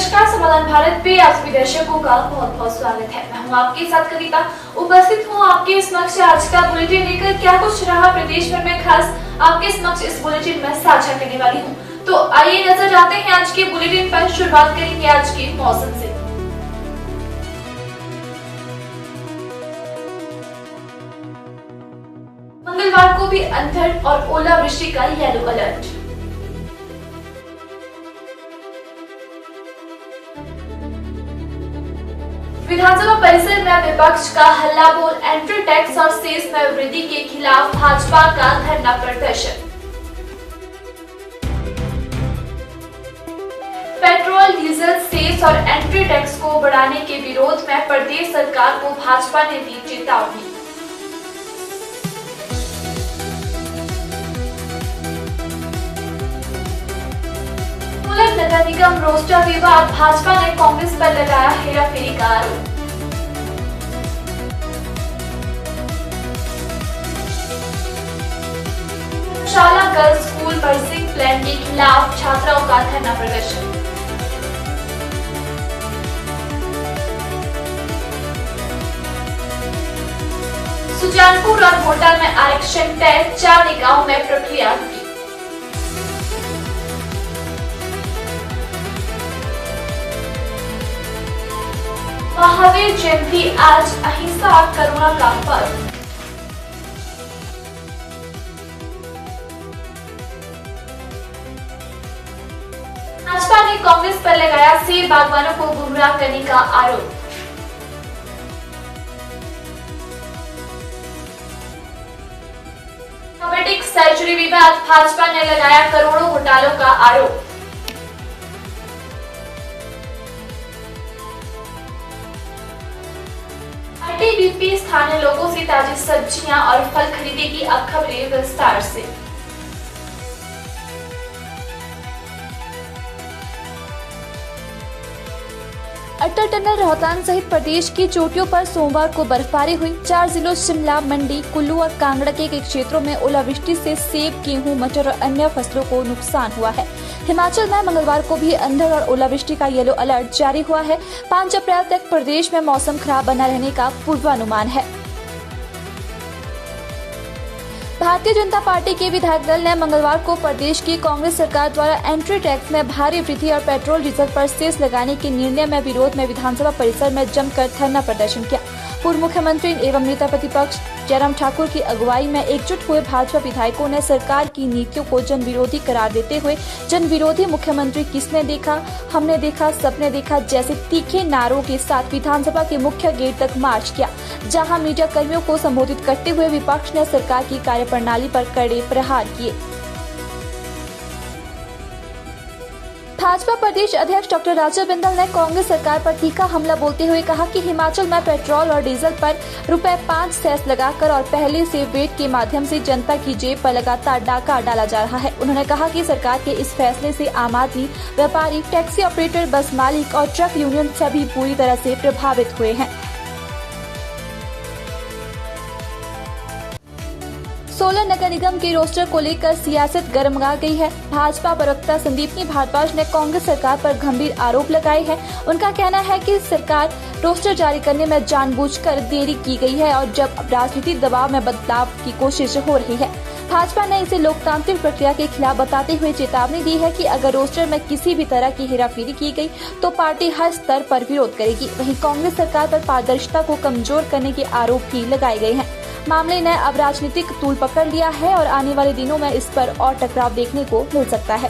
नमस्कार, समाधान भारत पे आप सभी दर्शकों का बहुत बहुत स्वागत है। मैं हूँ आपके साथ कविता, उपस्थित हूँ आपके समक्ष आज का बुलेटिन लेकर। क्या कुछ रहा प्रदेश भर में खास, आपके समक्ष इस बुलेटिन में साझा करने वाली हूँ। तो आइए नजर डालते हैं आज के बुलेटिन पर। शुरुआत करेंगे आज के मौसम से। मंगलवार को भी अंधड़ और ओलावृष्टि का येलो अलर्ट। विधानसभा परिसर में विपक्ष का हल्ला बोल, एंट्री टैक्स और सेस में वृद्धि के खिलाफ भाजपा का धरना प्रदर्शन। पेट्रोल, डीजल, सेस और एंट्री टैक्स को बढ़ाने के विरोध में प्रदेश सरकार को भाजपा ने दी चेतावनी। सोलन नगर निगम रोस्टर विवाद, भाजपा ने कांग्रेस पर लगाया हेराफेरी का आरोप। शाला गर्ल्स स्कूल बर्सिंग प्लान के खिलाफ छात्राओं का धरना प्रदर्शन। सुजानपुर और भोटा में आरक्षण तय, 4 निकायों में प्रक्रिया की। महावीर जयंती आज, अहिंसा और करुणा का पर्व। भाजपा ने कांग्रेस पर लगाया सेब बागवानों को गुमराह करने का आरोप। रोबोटिक सर्जरी विवाद, भाजपा ने लगाया करोड़ों घोटालों का आरोप। आईटीबीपी स्थानीय लोगों से ताजी सब्जियां और फल खरीदेगी। अब खबरें विस्तार से। अटल टनल रोहतांग सहित प्रदेश की चोटियों पर सोमवार को बर्फबारी हुई। 4 जिलों शिमला, मंडी, कुल्लू और कांगड़ा के कई क्षेत्रों में ओलावृष्टि से सेब, गेहूं, मटर और अन्य फसलों को नुकसान हुआ है। हिमाचल में मंगलवार को भी अंधड़ और ओलावृष्टि का येलो अलर्ट जारी हुआ है। 5 अप्रैल तक प्रदेश में मौसम खराब बना रहने का पूर्वानुमान है। भारतीय जनता पार्टी के विधायक दल ने मंगलवार को प्रदेश की कांग्रेस सरकार द्वारा एंट्री टैक्स में भारी वृद्धि और पेट्रोल डीजल पर सेस लगाने के निर्णय में विरोध में विधानसभा परिसर में जमकर धरना प्रदर्शन किया। पूर्व मुख्यमंत्री एवं नेता प्रतिपक्ष जयराम ठाकुर की अगुवाई में एकजुट हुए भाजपा विधायकों ने सरकार की नीतियों को जन विरोधी करार देते हुए जन विरोधी मुख्यमंत्री किसने देखा, हमने देखा, सबने देखा जैसे तीखे नारों के साथ विधानसभा के मुख्य गेट तक मार्च किया, जहां मीडिया कर्मियों को संबोधित करते हुए विपक्ष ने सरकार की कार्यप्रणाली पर कड़े प्रहार किए। भाजपा प्रदेश अध्यक्ष डॉक्टर राजा बिंदल ने कांग्रेस सरकार पर तीखा हमला बोलते हुए कहा कि हिमाचल में पेट्रोल और डीजल पर ₹5 सेस लगाकर और पहले से वेट के माध्यम से जनता की जेब पर लगातार डाका डाला जा रहा है। उन्होंने कहा कि सरकार के इस फैसले से आम आदमी, व्यापारी, टैक्सी ऑपरेटर, बस मालिक और ट्रक यूनियन सभी पूरी तरह से प्रभावित हुए हैं। सोलन नगर निगम के रोस्टर को लेकर सियासत गर्मा गई है। भाजपा प्रवक्ता संदीपनी भारद्वाज ने कांग्रेस सरकार पर गंभीर आरोप लगाए हैं। उनका कहना है कि सरकार रोस्टर जारी करने में जानबूझकर देरी की गई है और जब राजनीतिक दबाव में बदलाव की कोशिश हो रही है। भाजपा ने इसे लोकतांत्रिक प्रक्रिया के खिलाफ बताते हुए चेतावनी दी है कि अगर रोस्टर में किसी भी तरह की हेराफेरी की गई तो पार्टी हर स्तर पर विरोध करेगी। वहीं कांग्रेस सरकार पर पारदर्शिता को कमजोर करने के आरोप भी लगाए गए हैं। मामले ने अब राजनीतिक तूल पकड़ लिया है और आने वाले दिनों में इस पर और टकराव देखने को मिल सकता है।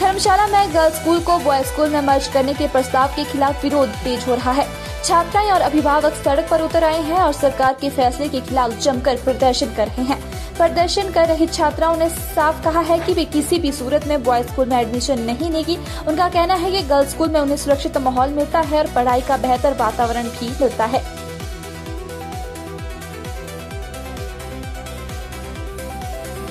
धर्मशाला में गर्ल्स स्कूल को बॉयज स्कूल में मर्ज करने के प्रस्ताव के खिलाफ विरोध तेज हो रहा है। छात्राएं और अभिभावक सड़क पर उतर आए हैं और सरकार के फैसले के खिलाफ जमकर प्रदर्शन कर रहे हैं। प्रदर्शन कर रही छात्राओं ने साफ कहा है कि वे किसी भी सूरत में बॉयज स्कूल में एडमिशन नहीं लेगी। उनका कहना है कि गर्ल्स स्कूल में उन्हें सुरक्षित माहौल मिलता है और पढ़ाई का बेहतर वातावरण भी मिलता है।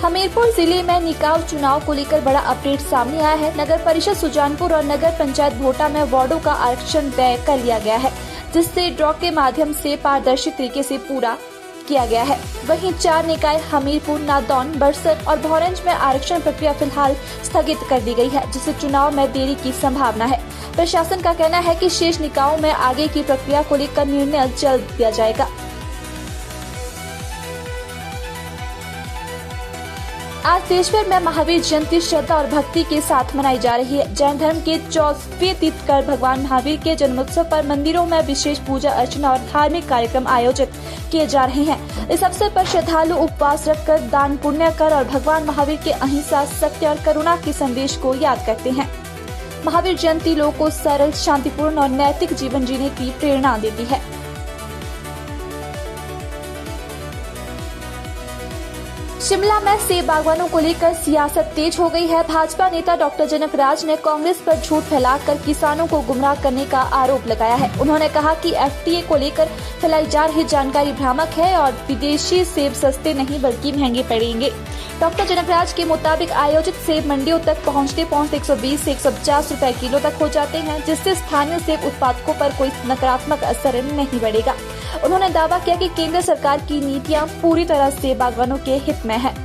हमीरपुर जिले में निकाय चुनाव को लेकर बड़ा अपडेट सामने आया है। नगर परिषद सुजानपुर और नगर पंचायत भोटा में वार्डों का आरक्षण तय कर लिया गया है, जिससे ड्रॉ के माध्यम से पारदर्शी तरीके से पूरा किया गया है। वहीं 4 निकाय हमीरपुर, नादौन, बरसर और भौरंज में आरक्षण प्रक्रिया फिलहाल स्थगित कर दी गई है, जिससे चुनाव में देरी की संभावना है। प्रशासन का कहना है कि शेष निकायों में आगे की प्रक्रिया को लेकर निर्णय जल्द दिया जाएगा। आज देश भर में महावीर जयंती श्रद्धा और भक्ति के साथ मनाई जा रही है। जैन धर्म के 14वें तीर्थंकर भगवान महावीर के जन्मोत्सव पर मंदिरों में विशेष पूजा अर्चना और धार्मिक कार्यक्रम आयोजित किए जा रहे हैं। इस अवसर पर श्रद्धालु उपवास रखकर दान पुण्य कर और भगवान महावीर के अहिंसा, सत्य और करुणा के संदेश को याद करते हैं। महावीर जयंती लोगों को सरल, शांतिपूर्ण और नैतिक जीवन जीने की प्रेरणा देती है। शिमला में सेब बागवानों को लेकर सियासत तेज हो गई है। भाजपा नेता डॉक्टर जनक राज ने कांग्रेस पर झूठ फैलाकर किसानों को गुमराह करने का आरोप लगाया है। उन्होंने कहा कि एफटीए को लेकर फैलाई जा रही जानकारी भ्रामक है और विदेशी सेब सस्ते नहीं बल्कि महंगे पड़ेंगे। डॉक्टर जनक राज के मुताबिक आयोजित सेब मंडियों तक पहुंचते 120 से 150 रुपए किलो तक हो जाते हैं, जिससे स्थानीय सेब उत्पादकों पर कोई नकारात्मक असर नहीं पड़ेगा। उन्होंने दावा किया कि केंद्र सरकार की नीतियां पूरी तरह सेब बागवानों के हित में है।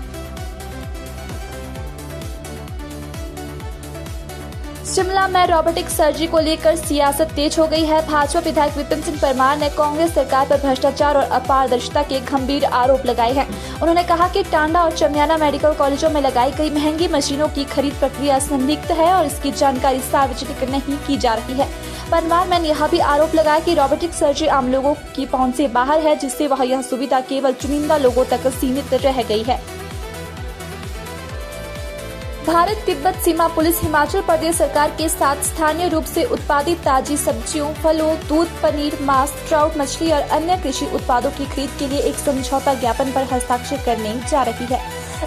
शिमला में रोबोटिक सर्जरी को लेकर सियासत तेज हो गई है। भाजपा विधायक विपिन सिंह परमार ने कांग्रेस सरकार पर भ्रष्टाचार और अपारदर्शिता के गंभीर आरोप लगाए हैं। उन्होंने कहा कि टांडा और चमियाना मेडिकल कॉलेजों में लगाई गई महंगी मशीनों की खरीद प्रक्रिया संदिग्ध है और इसकी जानकारी सार्वजनिक नहीं की जा रही है। परमार ने यह भी आरोप लगाया कि रोबोटिक सर्जरी आम लोगों की पहुंच से बाहर है, जिससे वह यह सुविधा केवल चुनिंदा लोगों तक सीमित रह गई है। भारत तिब्बत सीमा पुलिस हिमाचल प्रदेश सरकार के साथ स्थानीय रूप से उत्पादित ताजी सब्जियों, फलों, दूध, पनीर, मांस, ट्राउट मछली और अन्य कृषि उत्पादों की खरीद के लिए एक समझौता ज्ञापन पर हस्ताक्षर करने जा रही है।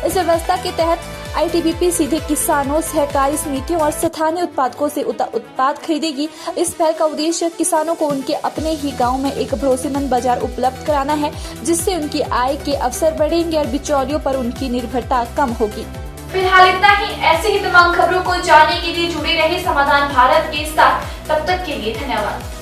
इस व्यवस्था के तहत आईटीबीपी सीधे किसानों, सहकारी समितियों और स्थानीय उत्पादकों से उत्पाद खरीदेगी। इस पहल का उद्देश्य किसानों को उनके अपने ही गांव में एक भरोसेमंद बाजार उपलब्ध कराना है, जिससे उनकी आय के अवसर बढ़ेंगे और बिचौलियों पर उनकी निर्भरता कम होगी। फिलहाल इतना ही। ऐसे ही तमाम खबरों को जानने के लिए जुड़े रहे समाधान भारत के साथ। तब तक के लिए धन्यवाद।